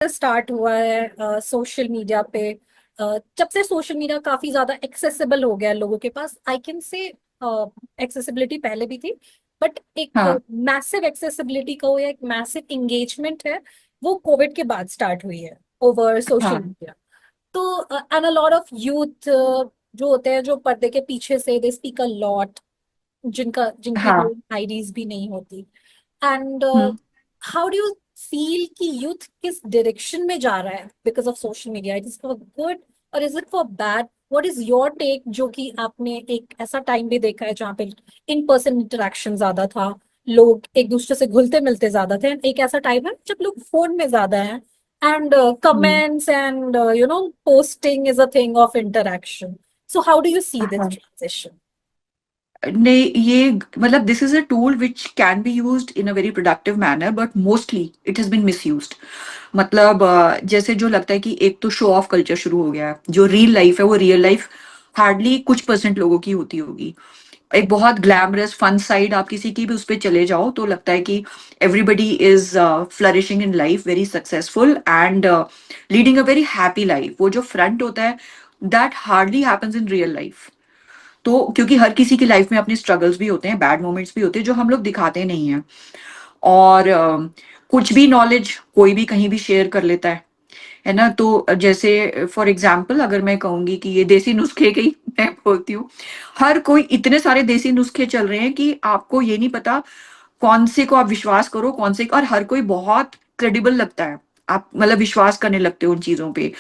Start हुआ है social media पे। जब से सोशल मीडिया काफी ज्यादा एक्सेसिबल हो गया है लोगों के पास, आई कैन से एक्सेसिबिलिटी पहले भी थी, बट एक हाँ। मैसिव एक्सेसिबिलिटी का या एक मैसिव इंगेजमेंट है, वो कोविड के बाद स्टार्ट हुई है ओवर सोशल हाँ। मीडिया। तो and a lot of youth जो होते हैं, जो पर्दे के पीछे से दे स्पीक अ लॉट, जिनकी हाँ। आईडीज भी नहीं होती। And hmm. How do you feel कि यूथ किस डायरेक्शन में जा रहा है because of social media? It is for good और is it for bad? What is your take, जो कि आपने एक ऐसा टाइम भी देखा है जहाँ पे इन पर्सन इंटरेक्शन ज्यादा था, लोग एक दूसरे से घुलते मिलते ज्यादा थे, and एक ऐसा टाइम है जब लोग फोन में ज्यादा हैं and hmm. comments and posting is a thing of interaction. So how do you see this हाँ। transition? नहीं, ये मतलब this is a tool which can be used in a very productive manner, but mostly it has been misused. मतलब जैसे जो लगता है कि एक तो शो ऑफ कल्चर शुरू हो गया है, जो रियल लाइफ है वो रियल लाइफ हार्डली कुछ परसेंट लोगों की होती होगी। एक बहुत ग्लैमरस फन साइड आप किसी की भी उस पर चले जाओ तो लगता है कि everybody is flourishing in life, very successful and leading a very happy life. वो जो फ्रंट होता है that hardly happens in real life. तो क्योंकि हर किसी की लाइफ में अपने स्ट्रगल्स भी होते हैं, बैड मोमेंट्स भी होते हैं जो हम लोग दिखाते नहीं हैं। और कुछ भी नॉलेज कोई भी कहीं भी शेयर कर लेता है ना। तो जैसे फॉर एग्जाम्पल अगर मैं कहूंगी कि ये देसी नुस्खे के ही मैं बोलती हूँ, हर कोई इतने सारे देसी नुस्खे चल रहे हैं कि आपको ये नहीं पता कौन से को आप विश्वास करो, कौन से, और हर कोई बहुत क्रेडिबल लगता है। आप मतलब विश्वास करने लगते हो उन चीजों पे।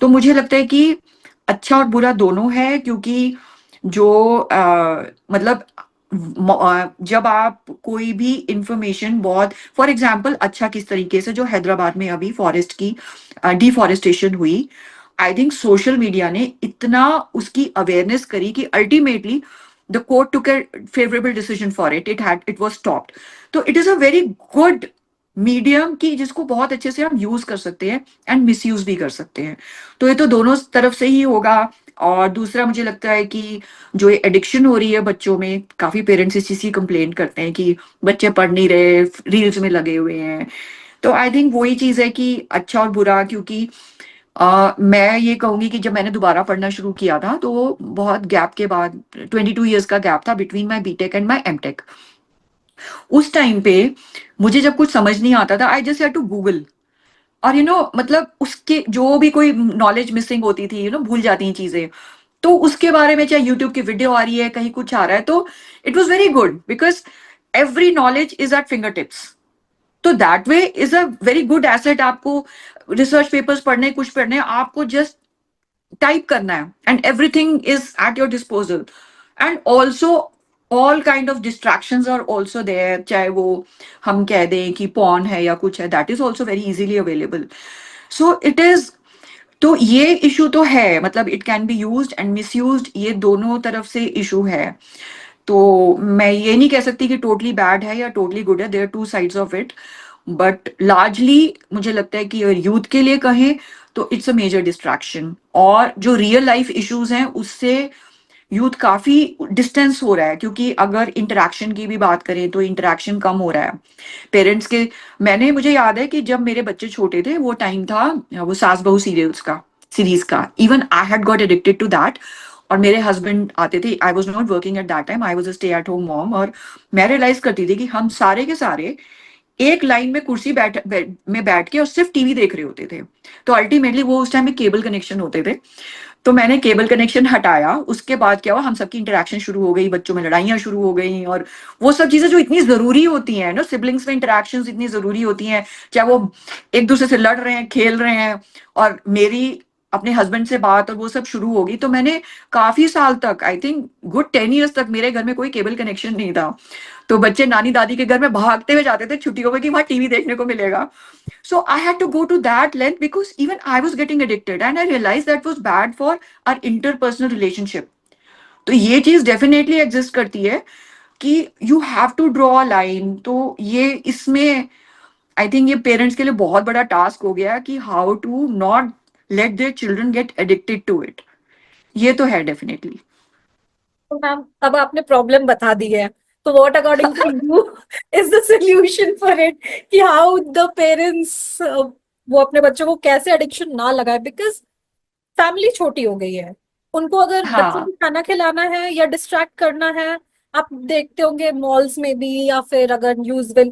तो मुझे लगता है कि अच्छा और बुरा दोनों है, क्योंकि जो मतलब जब आप कोई भी इंफॉर्मेशन बहुत, फॉर एग्जांपल अच्छा किस तरीके से जो हैदराबाद में अभी फॉरेस्ट की डिफॉरेस्टेशन हुई, आई थिंक सोशल मीडिया ने इतना उसकी अवेयरनेस करी कि ultimately the court took a favourable decision for it, it was stopped. तो it is a very good medium की जिसको बहुत अच्छे से हम यूज कर सकते हैं एंड मिस यूज भी कर सकते हैं। तो ये तो दोनों तरफ से ही होगा। और दूसरा मुझे लगता है कि जो ये एडिक्शन हो रही है बच्चों में, काफी पेरेंट्स इस चीज की कंप्लेन करते हैं कि बच्चे पढ़ नहीं रहे, रील्स में लगे हुए हैं। तो आई थिंक वही चीज है कि अच्छा और बुरा, क्योंकि मैं ये कहूंगी कि जब मैंने दोबारा पढ़ना शुरू किया था तो बहुत गैप के बाद, 22 ईयर्स का गैप था between my BTech and my MTech. उस टाइम पे मुझे जब कुछ समझ नहीं आता था, I just had to Google. और मतलब उसके जो भी कोई नॉलेज मिसिंग होती थी, भूल जाती हैं चीजें, तो उसके बारे में चाहे यूट्यूब की वीडियो आ रही है, कहीं कुछ आ रहा है, तो it was very good because every knowledge is at finger tips. तो that way is a very good asset. आपको रिसर्च पेपर्स पढ़ने, कुछ पढ़ने, आपको जस्ट टाइप करना है and everything is at your disposal. And also all kind of distractions are also there, चाहे वो हम कह दें कि पॉर्न है या कुछ है, that is also very easily available. So it is, तो ये इशू तो है, मतलब it can be used and miss used, ये दोनों तरफ से इशू है। तो मैं ये नहीं कह सकती कि टोटली बैड है या टोटली गुड है, there are two sides of it. But largely मुझे लगता है कि अगर यूथ के लिए कहें तो इट्स अ मेजर डिस्ट्रैक्शन, और जो रियल लाइफ इश्यूज हैं उससे यूथ काफी डिस्टेंस हो रहा है। क्योंकि अगर इंटरेक्शन की भी बात करें तो इंटरेक्शन कम हो रहा है पेरेंट्स के। मुझे याद है कि जब मेरे बच्चे छोटे थे वो टाइम था वो सास बहू सीरीज का, even I had got addicted to that. और मेरे हस्बैंड आते थे, I was not working at that time, I was a stay at home mom, और मैं रियलाइज करती थी कि हम सारे के सारे एक लाइन में कुर्सी में बैठ के और सिर्फ टीवी देख रहे होते थे। तो अल्टीमेटली वो उस टाइम में केबल कनेक्शन होते थे, तो मैंने केबल कनेक्शन हटाया। उसके बाद क्या हुआ, हम सबकी इंटरेक्शन शुरू हो गई, बच्चों में लड़ाइयाँ शुरू हो गई, और वो सब चीजें जो इतनी जरूरी होती हैं ना, सिबलिंग्स में इंटरेक्शन इतनी जरूरी होती हैं, चाहे वो एक दूसरे से लड़ रहे हैं, खेल रहे हैं, और मेरी अपने हस्बैंड से बात और वो सब शुरू हो गई। तो मैंने काफी साल तक, आई थिंक गुड 10 ईयर्स तक, मेरे घर में कोई केबल कनेक्शन नहीं था। तो बच्चे नानी दादी के घर में भागते हुए जाते थे छुट्टियों में कि वहां टीवी देखने को मिलेगा। So I had to go to that length because even I was getting addicted and I realized that was bad for our interpersonal relationship. तो ये चीज डेफिनेटली एग्जिस्ट करती है कि you have to draw a line. तो ये इसमें I think ये पेरेंट्स के लिए बहुत बड़ा टास्क हो गया कि how to not let their children get addicted to it. ये तो है डेफिनेटली। तो मैम, अब आपने प्रॉब्लम बता दी है, तो what according to you is the solution for it? कि हाउ द पेरेंट्स वो अपने बच्चों को कैसे एडिक्शन ना लगाए, बिकॉज फैमिली छोटी हो गई है। उनको अगर बच्चों हाँ को खाना खिलाना है या डिस्ट्रैक्ट करना है, आप देखते होंगे मॉल्स में भी, या फिर अगर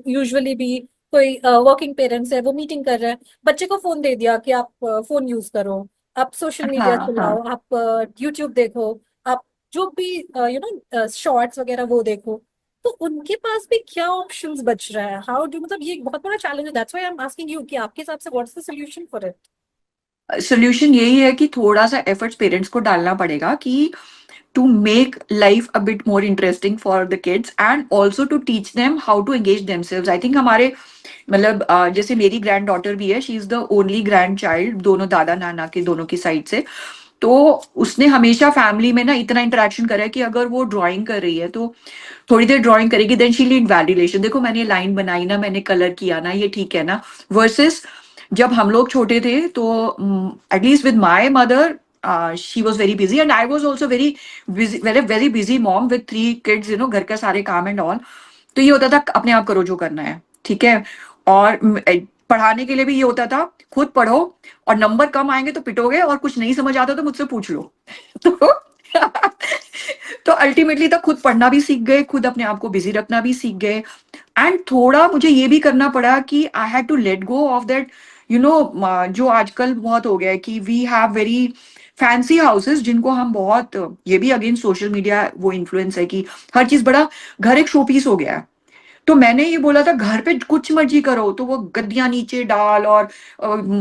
यूजुअली भी कोई वर्किंग पेरेंट्स है वो मीटिंग कर रहे हैं, बच्चे को फोन दे दिया कि आप फोन यूज करो, आप सोशल मीडिया हाँ हाँ। चलाओ, आप यूट्यूब देखो, आप जो भी शॉर्ट्स वगैरह वो देखो। तो उनके पास भी क्या ऑप्शंस बच रहा है? हाउ डू, मतलब ये एक बहुत बड़ा चैलेंज है, that's why I am asking you कि आपके हिसाब से what's the solution for it? Solution यही है कि थोड़ा सा एफर्ट्स पेरेंट्स को डालना पड़ेगा कि to make life a bit more interesting for the kids and also to teach them how to engage themselves. I think हमारे मतलब जैसे मेरी ग्रैंड डॉटर भी है, she is the only grand child दोनों दादा नाना के दोनों की साइड से। तो उसने हमेशा फैमिली में ना इतना इंटरेक्शन करा है कि अगर वो ड्राइंग कर रही है तो थोड़ी देर ड्राइंग करेगी, देन शी नीड वैलिडेशन, देखो मैंने लाइन बनाई ना, मैंने कलर किया ना, ये ठीक है ना। वर्सेस जब हम लोग छोटे थे तो at least with my mother, she was very busy and I was also very busy, very very busy mom with 3 kids, घर का सारे काम एंड ऑल। तो ये होता था अपने आप करो जो करना है, ठीक है। और पढ़ाने के लिए भी ये होता था, खुद पढ़ो और नंबर कम आएंगे तो पिटोगे और कुछ नहीं समझ आता तो मुझसे पूछ लो। तो तो अल्टीमेटली तक खुद पढ़ना भी सीख गए, खुद अपने आप को बिजी रखना भी सीख गए। एंड थोड़ा मुझे ये भी करना पड़ा कि I had to let go of that, जो आजकल बहुत हो गया है कि we have very fancy houses जिनको हम बहुत, ये भी अगेन सोशल मीडिया वो इन्फ्लुएंस है कि हर चीज बड़ा, घर एक शो पीस हो गया है। तो मैंने ये बोला था घर पे कुछ मर्जी करो, तो वो गद्दियां नीचे डाल और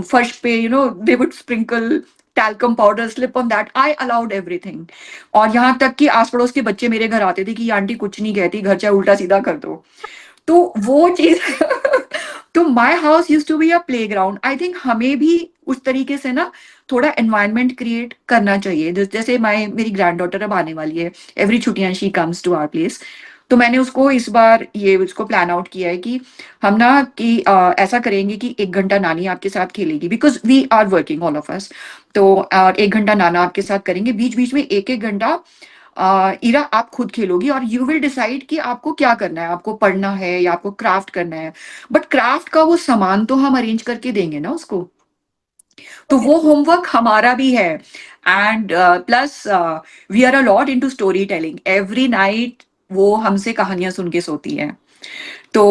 फर्श पे they would sprinkle talcum powder, slip on that, I allowed everything. और यहाँ तक कि आस पड़ोस के बच्चे मेरे घर आते थे कि आंटी कुछ नहीं कहती, घर चाहे उल्टा सीधा कर दो। तो वो चीज तो my house use to be a play ground. I think हमें भी उस तरीके से ना थोड़ा एनवायरनमेंट क्रिएट करना चाहिए। जैसे मेरी ग्रैंड डॉटर अब आने वाली है, एवरी छुट्टियां she comes to our place. तो मैंने उसको इस बार ये उसको प्लान आउट किया है कि हम ना कि ऐसा करेंगे कि 1 घंटा नानी आपके साथ खेलेगी, because we are working all of us. तो 1 घंटा नाना आपके साथ करेंगे, बीच बीच में एक एक घंटा इरा आप खुद खेलोगी और यू विल डिसाइड कि आपको क्या करना है, आपको पढ़ना है या आपको क्राफ्ट करना है। बट क्राफ्ट का वो सामान तो हम अरेंज करके देंगे ना उसको, तो ओके। वो होमवर्क हमारा भी है। And plus we are a lot into story telling, every night वो हमसे कहानियां सुन के सोती है। तो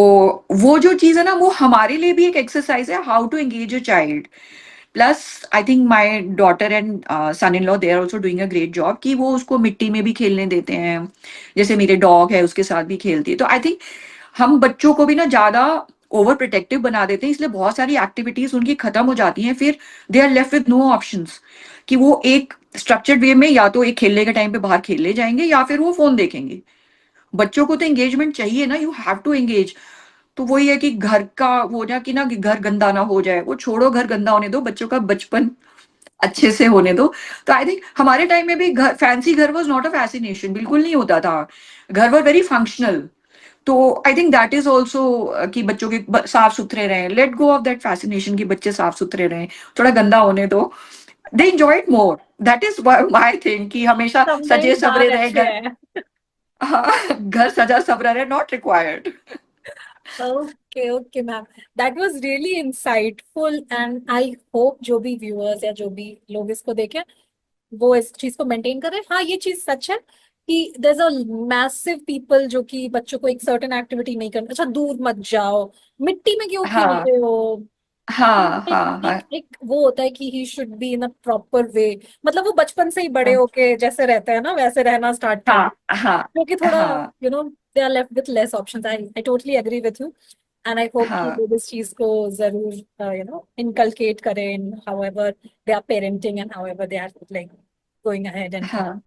वो जो चीज है ना वो हमारे लिए भी एक एक्सरसाइज है, how to engage a child. Plus I think my daughter and son in law they are also doing a great job कि वो उसको मिट्टी में भी खेलने देते हैं, जैसे मेरे डॉग है उसके साथ भी खेलती है। तो आई थिंक हम बच्चों को भी ना ज्यादा ओवर प्रोटेक्टिव बना देते हैं, इसलिए बहुत सारी एक्टिविटीज उनकी खत्म हो जाती हैं, फिर they are left with no options कि वो एक स्ट्रक्चर्ड वे में या तो एक खेलने के टाइम पे बाहर खेलने जाएंगे या फिर वो फोन देखेंगे। बच्चों को तो एंगेजमेंट चाहिए ना, यू हैव टू एंगेज। तो वही है कि घर का वो ना कि घर गंदा ना हो जाए, वो छोड़ो घर गंदा होने दो, बच्चों का बचपन अच्छे से होने दो। तो आई थिंक हमारे टाइम में भी घर, फैंसी घर वाज नॉट अ फैसिनेशन, बिल्कुल नहीं होता था। घर वर वेरी फंक्शनल। तो I think that is also कि बच्चों के साफ सुथरे रहें, let go of that fascination कि बच्चे साफ सुथरे रहें, थोड़ा गंदा होने दो, they enjoy it more. That is my thing कि हमेशा सजे सबरे समझदार रहे अच्छे घर। हैं। हाँ, घर सजा सबरा रहे, not required. Okay okay ma'am, that was really insightful, and I hope जो भी व्यूअर्स या जो भी लोग इसको देखें वो इस चीज को मेंटेन कर रहे हैं। हाँ, ये चीज सच है कि there is a massive people जो कि बच्चों को एक सर्टेन एक्टिविटी नहीं करना, अच्छा दूर मत जाओ, मिट्टी में क्यों खेल हाँ रहे हो। हाँ एक हाँ हाँ एक एक वो होता है कि he should be in a proper way, मतलब वो बचपन से ही बड़े हाँ होके जैसे रहते हैं ना वैसे रहना स्टार्ट कर हाँ दे, हाँ क्योंकि थोड़ा हाँ they are left with less options. I totally agree with you, and I hope कि हाँ लोग इस चीज को जरूर इनकलकेट करें in however they are parenting and however they are like going ahead and हाँ